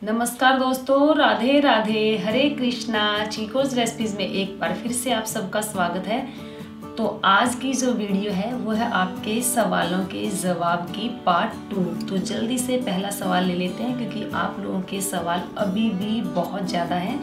नमस्कार दोस्तों, राधे राधे, हरे कृष्णा। चीकोस रेसिपीज में एक बार फिर से आप सबका स्वागत है। तो आज की जो वीडियो है वो है आपके सवालों के जवाब की पार्ट 2। तो जल्दी से पहला सवाल ले लेते हैं क्योंकि आप लोगों के सवाल अभी भी बहुत ज़्यादा हैं।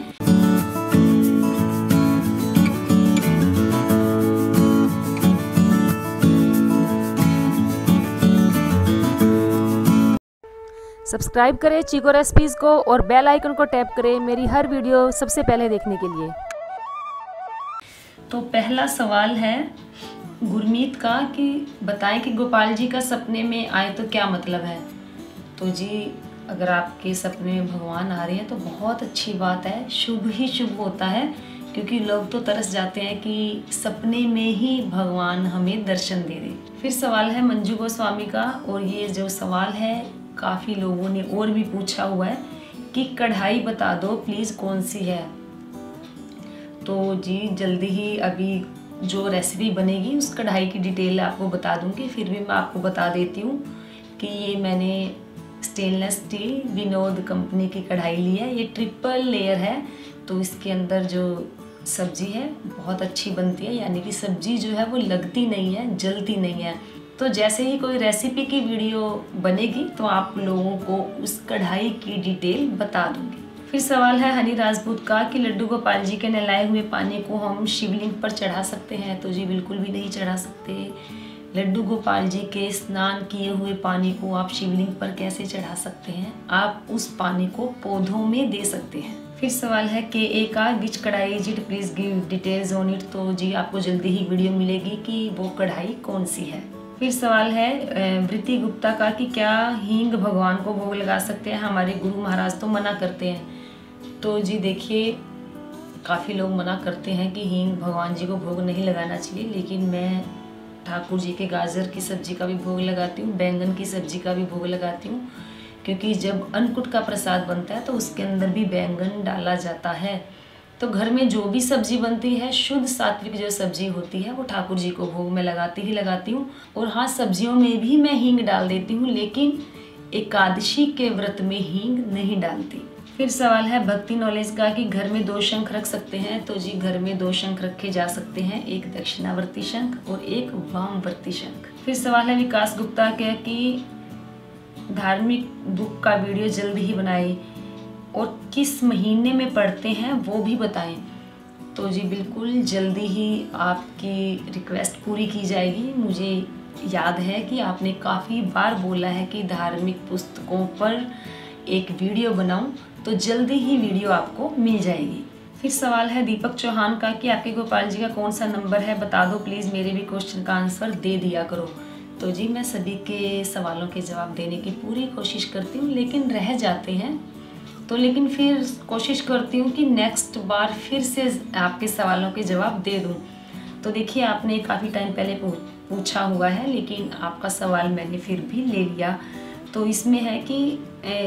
सब्सक्राइब करें चीको रेसिपीज़ को और बेल आइकन को टैप करें मेरी हर वीडियो सबसे पहले देखने के लिए। तो पहला सवाल है गुरमीत का कि बताएं कि गोपाल जी का सपने में आए तो क्या मतलब है। तो जी, अगर आपके सपने में भगवान आ रहे हैं तो बहुत अच्छी बात है, शुभ ही शुभ होता है क्योंकि लोग तो तरस जाते हैं कि सपने में ही भगवान हमें दर्शन दे दे। फिर सवाल है मंजू गोस्वामी का, और ये जो सवाल है काफ़ी लोगों ने और भी पूछा हुआ है कि कढ़ाई बता दो प्लीज़ कौन सी है। तो जी जल्दी ही अभी जो रेसिपी बनेगी उस कढ़ाई की डिटेल आपको बता दूंगी। फिर भी मैं आपको बता देती हूँ कि ये मैंने स्टेनलेस स्टील विनोद कंपनी की कढ़ाई ली है। ये ट्रिपल लेयर है, तो इसके अंदर जो सब्जी है बहुत अच्छी बनती है, यानी कि सब्जी जो है वो लगती नहीं है, जलती नहीं है। तो जैसे ही कोई रेसिपी की वीडियो बनेगी तो आप लोगों को उस कढ़ाई की डिटेल बता दूंगी। फिर सवाल है हनी राजपूत का कि लड्डू गोपाल जी के नहलाए हुए पानी को हम शिवलिंग पर चढ़ा सकते हैं। तो जी बिल्कुल भी नहीं चढ़ा सकते। लड्डू गोपाल जी के स्नान किए हुए पानी को आप शिवलिंग पर कैसे चढ़ा सकते हैं? आप उस पानी को पौधों में दे सकते हैं। फिर सवाल है के का विच कढ़ाई is it, please give details on it. तो जी आपको जल्दी ही वीडियो मिलेगी कि वो कढ़ाई कौन सी है। फिर सवाल है वृत्ति गुप्ता का कि क्या हींग भगवान को भोग लगा सकते हैं? हमारे गुरु महाराज तो मना करते हैं। तो जी देखिए, काफ़ी लोग मना करते हैं कि हींग भगवान जी को भोग नहीं लगाना चाहिए, लेकिन मैं ठाकुर जी के गाजर की सब्जी का भी भोग लगाती हूँ, बैंगन की सब्जी का भी भोग लगाती हूँ, क्योंकि जब अन्नकूट का प्रसाद बनता है तो उसके अंदर भी बैंगन डाला जाता है। तो घर में जो भी सब्जी बनती है, शुद्ध सात्विक जो सब्जी होती है, वो ठाकुर जी को भोग में लगाती हूँ। और हाँ, सब्जियों में भी मैं हींग डाल देती हूँ, लेकिन एकादशी के व्रत में हींग नहीं डालती। फिर सवाल है भक्ति नॉलेज का कि घर में 2 शंख रख सकते हैं। तो जी घर में 2 शंख रखे जा सकते हैं, एक दक्षिणावर्ती शंख और एक वामवर्ती शंख। फिर सवाल है विकास गुप्ता का कि धार्मिक बुक का वीडियो जल्द ही बनाए और किस महीने में पढ़ते हैं वो भी बताएं। तो जी बिल्कुल जल्दी ही आपकी रिक्वेस्ट पूरी की जाएगी। मुझे याद है कि आपने काफ़ी बार बोला है कि धार्मिक पुस्तकों पर एक वीडियो बनाऊं, तो जल्दी ही वीडियो आपको मिल जाएगी। फिर सवाल है दीपक चौहान का कि आपके गोपाल जी का कौन सा नंबर है, बता दो प्लीज़, मेरे भी क्वेश्चन का आंसर दे दिया करो। तो जी मैं सभी के सवालों के जवाब देने की पूरी कोशिश करती हूँ, लेकिन रह जाते हैं, तो लेकिन फिर कोशिश करती हूँ कि नेक्स्ट बार फिर से आपके सवालों के जवाब दे दूँ। तो देखिए, आपने काफ़ी टाइम पहले पूछा हुआ है, लेकिन आपका सवाल मैंने फिर भी ले लिया। तो इसमें है कि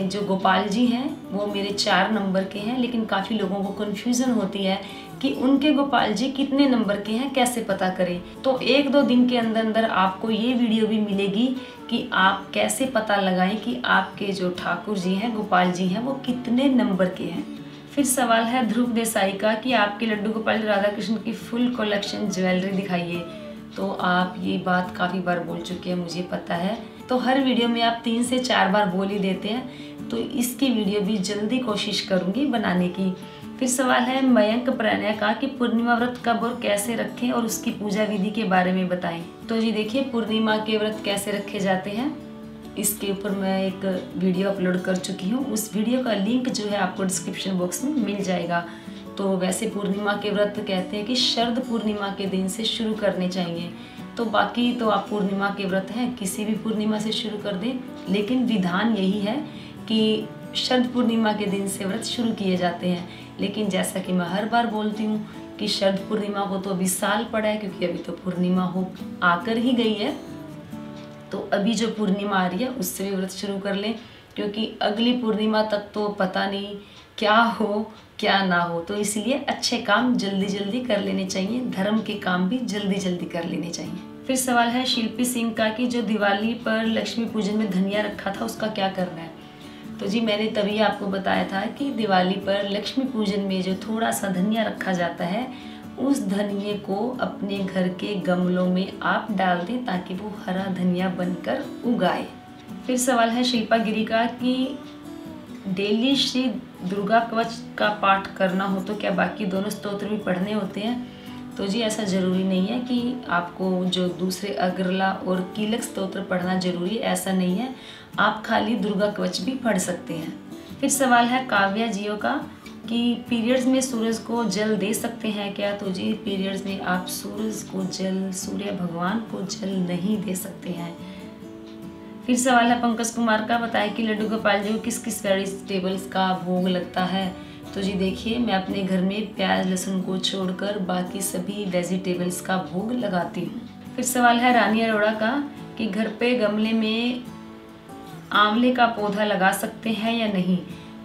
जो गोपाल जी हैं वो मेरे 4 नंबर के हैं, लेकिन काफ़ी लोगों को कन्फ्यूज़न होती है कि उनके गोपाल जी कितने नंबर के हैं, कैसे पता करें। तो 1-2 दिन के अंदर अंदर आपको ये वीडियो भी मिलेगी कि आप कैसे पता लगाएं कि आपके जो ठाकुर जी हैं, गोपाल जी हैं, वो कितने नंबर के हैं। फिर सवाल है ध्रुव देसाई का कि आपके लड्डू गोपाल राधा कृष्ण की फुल कलेक्शन ज्वेलरी दिखाइए। तो आप ये बात काफ़ी बार बोल चुके हैं, मुझे पता है। तो हर वीडियो में आप 3 से 4 बार बोल ही देते हैं, तो इसकी वीडियो भी जल्दी कोशिश करूँगी बनाने की। फिर सवाल है मयंक प्रणय का कि पूर्णिमा व्रत कब और कैसे रखें और उसकी पूजा विधि के बारे में बताएं। तो जी देखिए, पूर्णिमा के व्रत कैसे रखे जाते हैं इसके ऊपर मैं एक वीडियो अपलोड कर चुकी हूँ। उस वीडियो का लिंक जो है आपको डिस्क्रिप्शन बॉक्स में मिल जाएगा। तो वैसे पूर्णिमा के व्रत कहते हैं कि शरद पूर्णिमा के दिन से शुरू करने चाहिए। तो बाकी तो आप पूर्णिमा के व्रत हैं किसी भी पूर्णिमा से शुरू कर दें, लेकिन विधान यही है कि शरद पूर्णिमा के दिन से व्रत शुरू किए जाते हैं। लेकिन जैसा कि मैं हर बार बोलती हूँ कि शरद पूर्णिमा को तो अभी साल पड़ा है, क्योंकि अभी तो पूर्णिमा हो आकर ही गई है। तो अभी जो पूर्णिमा आ रही है उससे भी व्रत शुरू कर लें, क्योंकि अगली पूर्णिमा तक तो पता नहीं क्या हो क्या ना हो। तो इसलिए अच्छे काम जल्दी जल्दी कर लेने चाहिए, धर्म के काम भी जल्दी जल्दी कर लेने चाहिए। फिर सवाल है शिल्पी सिंह का कि जो दिवाली पर लक्ष्मी पूजन में धनिया रखा था उसका क्या करना है। तो जी मैंने तभी आपको बताया था कि दिवाली पर लक्ष्मी पूजन में जो थोड़ा सा धनिया रखा जाता है, उस धनिये को अपने घर के गमलों में आप डाल दें ताकि वो हरा धनिया बनकर उगाए। फिर सवाल है शिल्पा गिरी का कि डेली श्री दुर्गा कवच का पाठ करना हो तो क्या बाकी दोनों स्तोत्र भी पढ़ने होते हैं? तो जी ऐसा ज़रूरी नहीं है कि आपको जो दूसरे अग्रला और कीलक स्तोत्र पढ़ना जरूरी, ऐसा नहीं है। आप खाली दुर्गा कवच भी पढ़ सकते हैं। फिर सवाल है काव्या जियो का कि पीरियड्स में सूरज को जल दे सकते हैं क्या? तो जी पीरियड्स में आप सूरज को जल, सूर्य भगवान को जल नहीं दे सकते हैं। फिर सवाल है पंकज कुमार का, बताएं कि लड्डू गोपाल जी को किस किस वेजिटेबल्स का भोग लगता है? तो जी देखिए, मैं अपने घर में प्याज लहसुन को छोड़कर बाकी सभी वेजिटेबल्स का भोग लगाती हूँ। फिर सवाल है रानी अरोड़ा का कि घर पे गमले में आंवले का पौधा लगा सकते हैं या नहीं?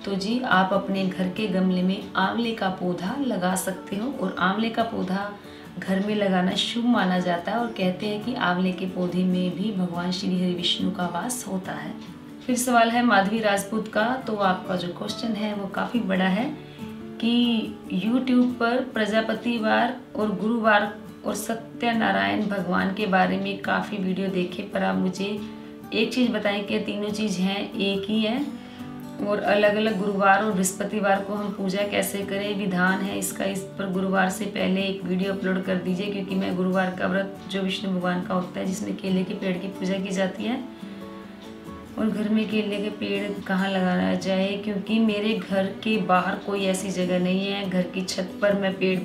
तो जी आप अपने घर के गमले में आंवले का पौधा लगा सकते हो और आंवले का पौधा घर में लगाना शुभ माना जाता है और कहते हैं कि आंवले के पौधे में भी भगवान श्री हरि विष्णु का वास होता है। फिर सवाल है माधवी राजपूत का, तो आपका जो क्वेश्चन है वो काफ़ी बड़ा है कि YouTube पर प्रजापतिवार और गुरुवार और सत्यनारायण भगवान के बारे में काफ़ी वीडियो देखे, पर आप मुझे एक चीज़ बताएं कि तीनों चीज़ हैं एक ही है और अलग अलग गुरुवार और बृहस्पतिवार को हम पूजा कैसे करें, विधान है इसका, इस पर गुरुवार से पहले एक वीडियो अपलोड कर दीजिए, क्योंकि मैं गुरुवार का व्रत जो विष्णु भगवान का होता है जिसमें केले के पेड़ की पूजा की जाती है, और घर में केले के पेड़ कहाँ लगाना जाए, क्योंकि मेरे घर के बाहर कोई ऐसी जगह नहीं है, घर की छत पर मैं पेड़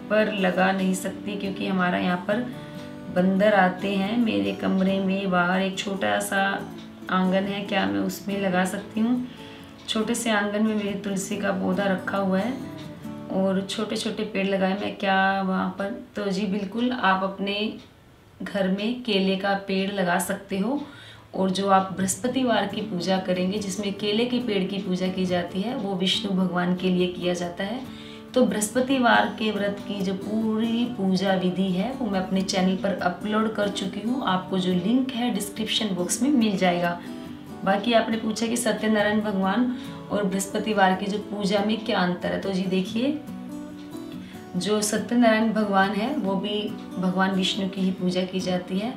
पर लगा नहीं सकती क्योंकि हमारा यहाँ पर बंदर आते हैं। मेरे कमरे में बाहर एक छोटा सा आंगन है, क्या मैं उसमें लगा सकती हूँ? छोटे से आंगन में मेरी तुलसी का पौधा रखा हुआ है और छोटे छोटे पेड़ लगाए, मैं क्या वहाँ पर? तो जी बिल्कुल आप अपने घर में केले का पेड़ लगा सकते हो, और जो आप बृहस्पतिवार की पूजा करेंगे जिसमें केले के पेड़ की पूजा की जाती है वो विष्णु भगवान के लिए किया जाता है। तो बृहस्पतिवार के व्रत की जो पूरी पूजा विधि है वो मैं अपने चैनल पर अपलोड कर चुकी हूँ, आपको जो लिंक है डिस्क्रिप्शन बॉक्स में मिल जाएगा। बाकी आपने पूछा कि सत्यनारायण भगवान और बृहस्पतिवार की जो पूजा में क्या अंतर है, तो जी देखिए, जो सत्यनारायण भगवान है वो भी भगवान विष्णु की ही पूजा की जाती है,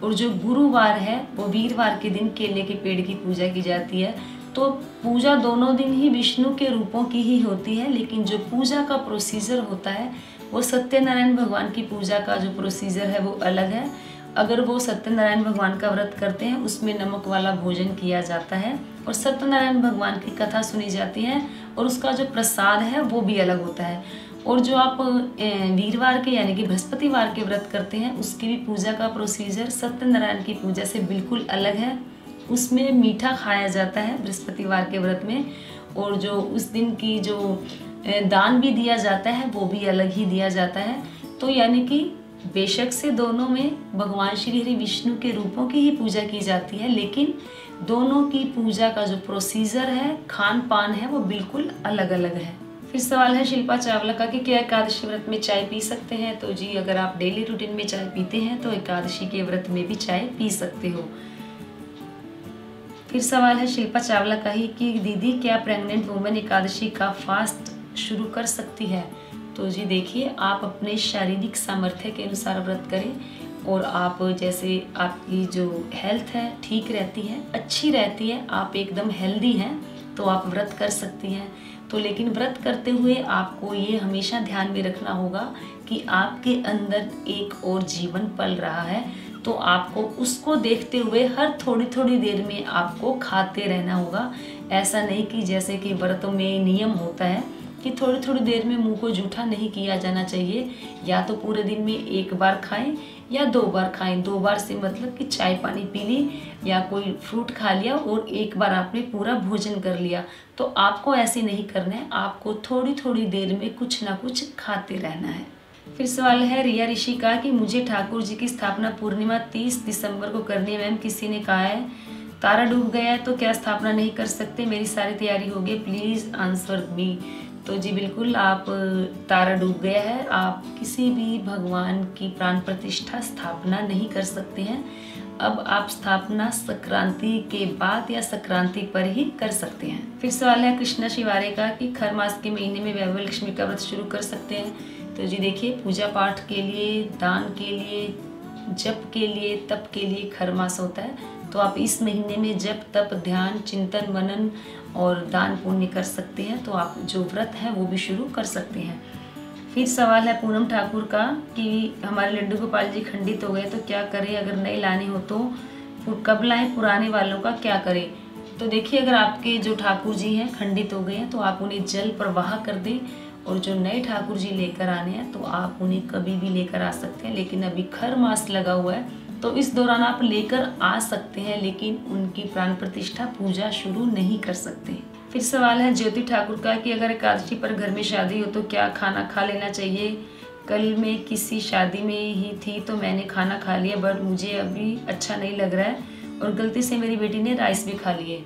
और जो गुरुवार है वो वीरवार के दिन केले के पेड़ की पूजा की जाती है। तो पूजा दोनों दिन ही विष्णु के रूपों की ही होती है, लेकिन जो पूजा का प्रोसीजर होता है वो सत्यनारायण भगवान की पूजा का जो प्रोसीजर है वो अलग है। अगर वो सत्यनारायण भगवान का व्रत करते हैं उसमें नमक वाला भोजन किया जाता है और सत्यनारायण भगवान की कथा सुनी जाती है और उसका जो प्रसाद है वो भी अलग होता है। और जो आप वीरवार के यानी कि बृहस्पतिवार के व्रत करते हैं उसकी भी पूजा का प्रोसीजर सत्यनारायण की पूजा से बिल्कुल अलग है। उसमें मीठा खाया जाता है बृहस्पतिवार के व्रत में, और जो उस दिन की जो दान भी दिया जाता है वो भी अलग ही दिया जाता है। तो यानी कि बेशक से दोनों में भगवान श्री हरि विष्णु के रूपों की ही पूजा की जाती है, लेकिन दोनों की पूजा का जो प्रोसीजर है, खान पान है, वो बिल्कुल अलग अलग है। फिर सवाल है शिल्पा चावला का कि क्या एकादशी व्रत में चाय पी सकते हैं? तो जी अगर आप डेली रूटीन में चाय पीते हैं तो एकादशी के व्रत में भी चाय पी सकते हो। फिर सवाल है शिल्पा चावला का ही कि दीदी क्या प्रेग्नेंट वुमेन एकादशी का फास्ट शुरू कर सकती है? तो जी देखिए, आप अपने शारीरिक सामर्थ्य के अनुसार व्रत करें, और आप जैसे आपकी जो हेल्थ है ठीक रहती है, अच्छी रहती है, आप एकदम हेल्दी हैं तो आप व्रत कर सकती हैं। तो लेकिन व्रत करते हुए आपको ये हमेशा ध्यान में रखना होगा कि आपके अंदर एक और जीवन पल रहा है, तो आपको उसको देखते हुए हर थोड़ी थोड़ी देर में आपको खाते रहना होगा। ऐसा नहीं कि जैसे कि व्रतों में नियम होता है कि थोड़ी थोड़ी देर में मुंह को जूठा नहीं किया जाना चाहिए, या तो पूरे दिन में एक बार खाएं या 2 बार खाएं। 2 बार से मतलब कि चाय पानी पी ली या कोई फ्रूट खा लिया और एक बार आपने पूरा भोजन कर लिया, तो आपको ऐसे नहीं करना है, आपको थोड़ी थोड़ी देर में कुछ ना कुछ खाते रहना है। फिर सवाल है रिया ऋषि का कि मुझे ठाकुर जी की स्थापना पूर्णिमा 30 दिसंबर को करनी है मैम, किसी ने कहा है तारा डूब गया है तो क्या स्थापना नहीं कर सकते? मेरी सारी तैयारी हो गई, प्लीज़ आंसर मी। तो जी बिल्कुल, आप तारा डूब गया है, आप किसी भी भगवान की प्राण प्रतिष्ठा स्थापना नहीं कर सकते हैं। अब आप स्थापना संक्रांति के बाद या संक्रांति पर ही कर सकते हैं। फिर सवाल है कृष्णा शिवारे का कि खर मास के महीने में वैभव लक्ष्मी का व्रत शुरू कर सकते हैं। तो जी देखिए, पूजा पाठ के लिए, दान के लिए, जप के लिए, तप के लिए खर मास होता है। तो आप इस महीने में जप, तप, ध्यान, चिंतन, मनन और दान पुण्य कर सकते हैं। तो आप जो व्रत है वो भी शुरू कर सकते हैं। फिर सवाल है पूनम ठाकुर का कि हमारे लड्डू गोपाल जी खंडित हो गए तो क्या करें, अगर नए लाने हो तो कब लाएं, पुराने वालों का क्या करें। तो देखिए, अगर आपके जो ठाकुर जी हैं खंडित हो गए हैं तो आप उन्हें जल प्रवाह कर दें, और जो नए ठाकुर जी लेकर आने हैं तो आप उन्हें कभी भी लेकर आ सकते हैं। लेकिन अभी खर मास लगा हुआ है तो इस दौरान आप लेकर आ सकते हैं, लेकिन उनकी प्राण प्रतिष्ठा पूजा शुरू नहीं कर सकते। फिर सवाल है ज्योति ठाकुर का कि अगर एकादशी पर घर में शादी हो तो क्या खाना खा लेना चाहिए। कल मैं किसी शादी में ही थी तो मैंने खाना खा लिया, बट मुझे अभी अच्छा नहीं लग रहा है और गलती से मेरी बेटी ने राइस भी खा लिए।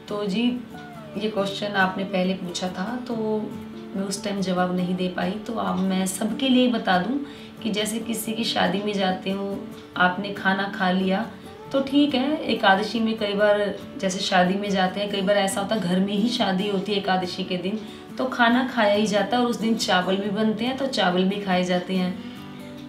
तो जी ये क्वेश्चन आपने पहले पूछा था तो मैं उस टाइम जवाब नहीं दे पाई। तो अब मैं सबके लिए बता दूं कि जैसे किसी की शादी में जाते हो, आपने खाना खा लिया तो ठीक है। एकादशी में कई बार जैसे शादी में जाते हैं, कई बार ऐसा होता है घर में ही शादी होती है एकादशी के दिन, तो खाना खाया ही जाता है और उस दिन चावल भी बनते हैं तो चावल भी खाए जाते हैं।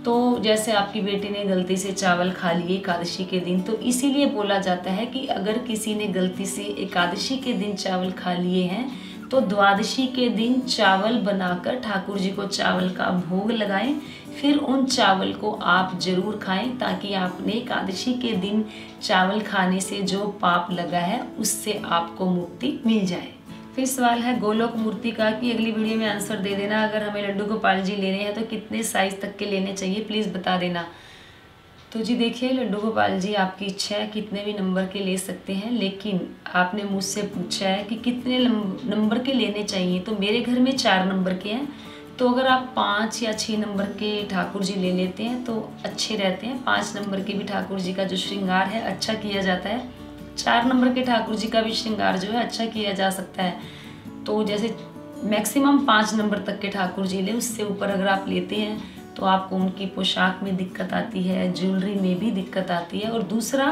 तो जैसे आपकी बेटी ने गलती से चावल खा लिए एकादशी के दिन, तो इसीलिए बोला जाता है कि अगर किसी ने गलती से एकादशी के दिन चावल खा लिए हैं तो द्वादशी के दिन चावल बनाकर ठाकुर जी को चावल का भोग लगाएं, फिर उन चावल को आप जरूर खाएं ताकि आपने एकादशी के दिन चावल खाने से जो पाप लगा है उससे आपको मुक्ति मिल जाए। फिर सवाल है गोलोक मूर्ति का कि अगली वीडियो में आंसर दे देना, अगर हमें लड्डू गोपाल जी लेने हैं तो कितने साइज तक के लेने चाहिए, प्लीज़ बता देना। तो जी देखिए, लड्डू गोपाल जी आपकी इच्छा है कितने भी नंबर के ले सकते हैं, लेकिन आपने मुझसे पूछा है कि कितने नंबर के लेने चाहिए। तो मेरे घर में 4 नंबर के हैं, तो अगर आप 5 या 6 नंबर के ठाकुर जी ले लेते हैं तो अच्छे रहते हैं। 5 नंबर के भी ठाकुर जी का जो श्रृंगार है अच्छा किया जाता है, 4 नंबर के ठाकुर जी का भी श्रृंगार जो है अच्छा किया जा सकता है। तो जैसे मैक्सिमम 5 नंबर तक के ठाकुर जी ले, उससे ऊपर अगर आप लेते हैं तो आपको उनकी पोशाक में दिक्कत आती है, ज्वेलरी में भी दिक्कत आती है। और दूसरा,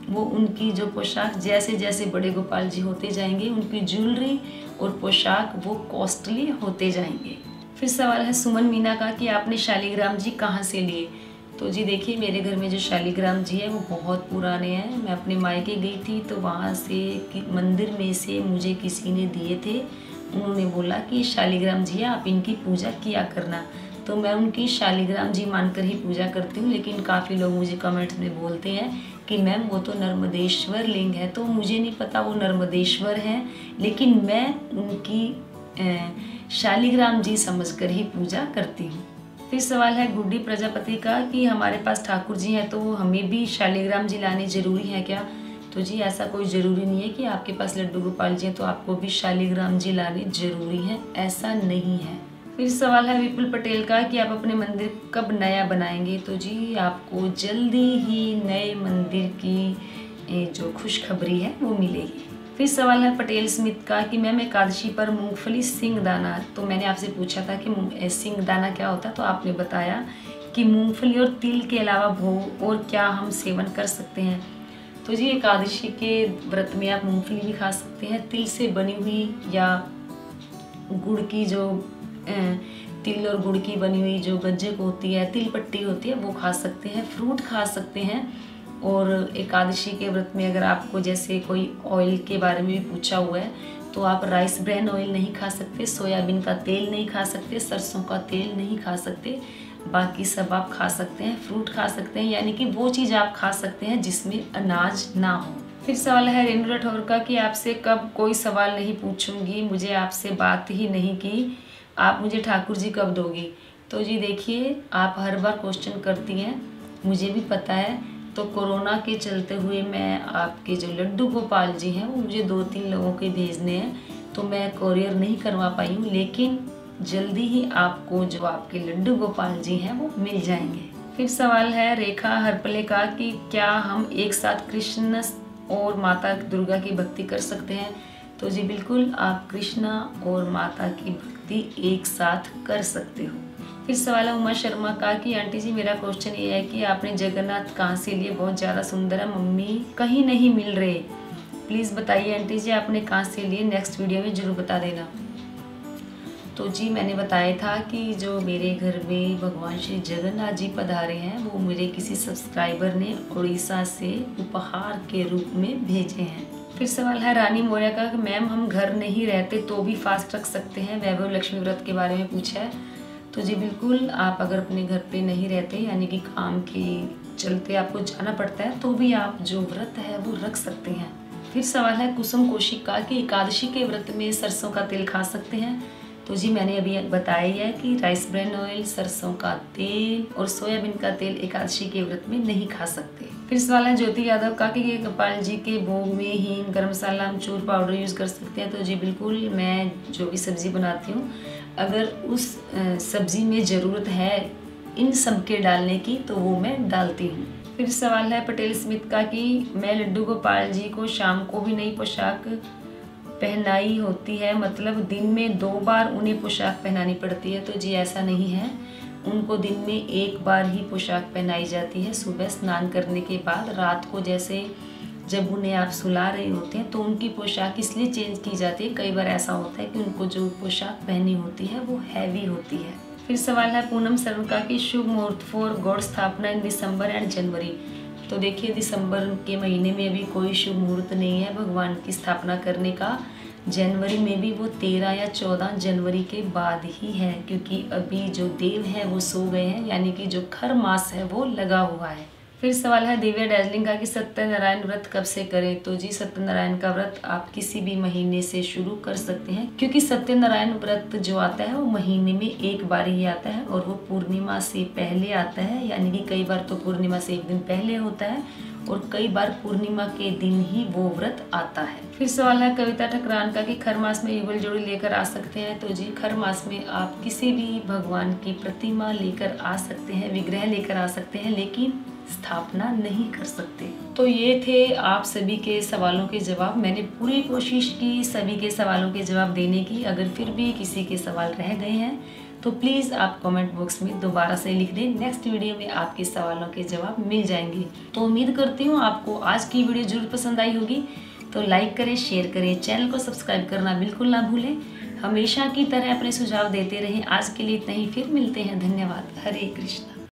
वो उनकी जो पोशाक जैसे जैसे बड़े गोपाल जी होते जाएंगे उनकी ज्वेलरी और पोशाक वो कॉस्टली होते जाएंगे। फिर सवाल है सुमन मीना का कि आपने शालिग्राम जी कहाँ से लिए। तो जी देखिए, मेरे घर में जो शालिग्राम जी है वो बहुत पुराने हैं। मैं अपने मायके गई थी तो वहाँ से मंदिर में से मुझे किसी ने दिए थे। उन्होंने बोला कि शालिग्राम जी है, आप इनकी पूजा किया करना। तो मैं उनकी शालिग्राम जी मानकर ही पूजा करती हूँ। लेकिन काफ़ी लोग मुझे कमेंट्स में बोलते हैं कि मैम वो तो नर्मदेश्वर लिंग है। तो मुझे नहीं पता वो नर्मदेश्वर हैं, लेकिन मैं उनकी शालिग्राम जी समझकर ही पूजा करती हूँ। फिर सवाल है गुड्डी प्रजापति का कि हमारे पास ठाकुर जी हैं तो हमें भी शालिग्राम जी लाने ज़रूरी है क्या। तो जी ऐसा कोई ज़रूरी नहीं है कि आपके पास लड्डू गोपाल जी हैं तो आपको भी शालिग्राम जी लाने ज़रूरी हैं, ऐसा नहीं है। फिर सवाल है विपुल पटेल का कि आप अपने मंदिर कब नया बनाएंगे। तो जी आपको जल्दी ही नए मंदिर की जो खुशखबरी है वो मिलेगी। फिर सवाल है पटेल स्मिथ का कि मैम एकादशी पर मूंगफली सिंगदाना, तो मैंने आपसे पूछा था कि सिंगदाना क्या होता है, तो आपने बताया कि मूंगफली और तिल के अलावा भोग और क्या हम सेवन कर सकते हैं। तो जी एकादशी के व्रत में आप मूंगफली भी खा सकते हैं, तिल से बनी हुई या गुड़ की जो तिल और गुड़ की बनी हुई जो गज्जक होती है, तिल पट्टी होती है, वो खा सकते हैं, फ्रूट खा सकते हैं। और एकादशी के व्रत में अगर आपको जैसे कोई ऑयल के बारे में भी पूछा हुआ है तो आप राइस ब्रान ऑयल नहीं खा सकते, सोयाबीन का तेल नहीं खा सकते, सरसों का तेल नहीं खा सकते, बाकी सब आप खा सकते हैं। फ्रूट खा सकते हैं, यानी कि वो चीज़ आप खा सकते हैं जिसमें अनाज ना हो। फिर सवाल है रेणु राठौर का कि आपसे कब कोई सवाल नहीं पूछूंगी, मुझे आपसे बात ही नहीं की, आप मुझे ठाकुर जी कब दोगी। तो जी देखिए, आप हर बार क्वेश्चन करती हैं, मुझे भी पता है। तो कोरोना के चलते हुए मैं आपके जो लड्डू गोपाल जी हैं वो मुझे 2-3 लोगों के भेजने हैं, तो मैं कोरियर नहीं करवा पाई हूँ, लेकिन जल्दी ही आपको जो आपके लड्डू गोपाल जी हैं वो मिल जाएंगे। फिर सवाल है रेखा हरपले का कि क्या हम एक साथ कृष्ण और माता दुर्गा की भक्ति कर सकते हैं। तो जी बिल्कुल, आप कृष्णा और माता की भक्ति एक साथ कर सकते हो। फिर सवाल है उमा शर्मा का कि आंटी जी मेरा क्वेश्चन ये है कि आपने जगन्नाथ कहाँ से लिए, बहुत ज़्यादा सुंदर है, मम्मी कहीं नहीं मिल रहे, प्लीज़ बताइए आंटी जी आपने कहाँ से लिए, नेक्स्ट वीडियो में ज़रूर बता देना। तो जी मैंने बताया था कि जो मेरे घर में भगवान श्री जगन्नाथ जी पधारे हैं वो मेरे किसी सब्सक्राइबर ने उड़ीसा से उपहार के रूप में भेजे हैं। फिर सवाल है रानी मौर्य का कि मैम हम घर नहीं रहते तो भी फास्ट रख सकते हैं, वैभव लक्ष्मी व्रत के बारे में पूछा है। तो जी बिल्कुल, आप अगर अपने घर पे नहीं रहते यानी कि काम के चलते आपको जाना पड़ता है तो भी आप जो व्रत है वो रख सकते हैं। फिर सवाल है कुसुम कौशिक का कि एकादशी के व्रत में सरसों का तेल खा सकते हैं। तो जी मैंने अभी बताया है कि राइस ब्रान ऑयल, सरसों का तेल और सोयाबीन का तेल एकादशी के व्रत में नहीं खा सकते। फिर सवाल है ज्योति यादव का कि गोपाल जी के भोग में हींग, गरम मसाला, अमचूर पाउडर यूज़ कर सकते हैं। तो जी बिल्कुल, मैं जो भी सब्ज़ी बनाती हूँ अगर उस सब्ज़ी में ज़रूरत है इन सब के डालने की तो वो मैं डालती हूँ। फिर सवाल है पटेल स्मिथ का कि मैं लड्डू गोपाल जी को शाम को भी नई पोशाक पहनाई होती है, मतलब दिन में 2 बार उन्हें पोशाक पहनानी पड़ती है। तो जी ऐसा नहीं है, उनको दिन में 1 बार ही पोशाक पहनाई जाती है, सुबह स्नान करने के बाद। रात को जैसे जब उन्हें आप सुला रहे होते हैं तो उनकी पोशाक इसलिए चेंज की जाती है, कई बार ऐसा होता है कि उनको जो पोशाक पहनी होती है वो हैवी होती है। फिर सवाल है पूनम शर्मा का कि शुभ मुहूर्त फॉर गॉड स्थापना इन दिसंबर एंड जनवरी। तो देखिए, दिसंबर के महीने में अभी कोई शुभ मुहूर्त नहीं है भगवान की स्थापना करने का। जनवरी में भी वो 13 या 14 जनवरी के बाद ही है, क्योंकि अभी जो देव हैं वो सो गए हैं, यानी कि जो खर मास है वो लगा हुआ है। फिर सवाल है दिव्या डार्जिलिंग का कि सत्यनारायण व्रत कब से करें। तो जी सत्यनारायण का व्रत आप किसी भी महीने से शुरू कर सकते हैं, क्योंकि सत्यनारायण व्रत जो आता है वो महीने में 1 बार ही आता है और वो पूर्णिमा से पहले आता है, यानी कि कई बार तो पूर्णिमा से 1 दिन पहले होता है और कई बार पूर्णिमा के दिन ही वो व्रत आता है। फिर सवाल है कविता ठकरान का कि खर मास में युगल जोड़ी लेकर आ सकते हैं। तो जी खर मास में आप किसी भी भगवान की प्रतिमा लेकर आ सकते हैं, विग्रह लेकर आ सकते हैं, लेकिन स्थापना नहीं कर सकते। तो ये थे आप सभी के सवालों के जवाब। मैंने पूरी कोशिश की सभी के सवालों के जवाब देने की। अगर फिर भी किसी के सवाल रह गए हैं तो प्लीज़ आप कमेंट बॉक्स में दोबारा से लिख दें, नेक्स्ट वीडियो में आपके सवालों के जवाब मिल जाएंगे। तो उम्मीद करती हूँ आपको आज की वीडियो जरूर पसंद आई होगी। तो लाइक करें, शेयर करें, चैनल को सब्सक्राइब करना बिल्कुल ना भूलें। हमेशा की तरह अपने सुझाव देते रहें। आज के लिए इतना ही, फिर मिलते हैं। धन्यवाद। हरे कृष्णा।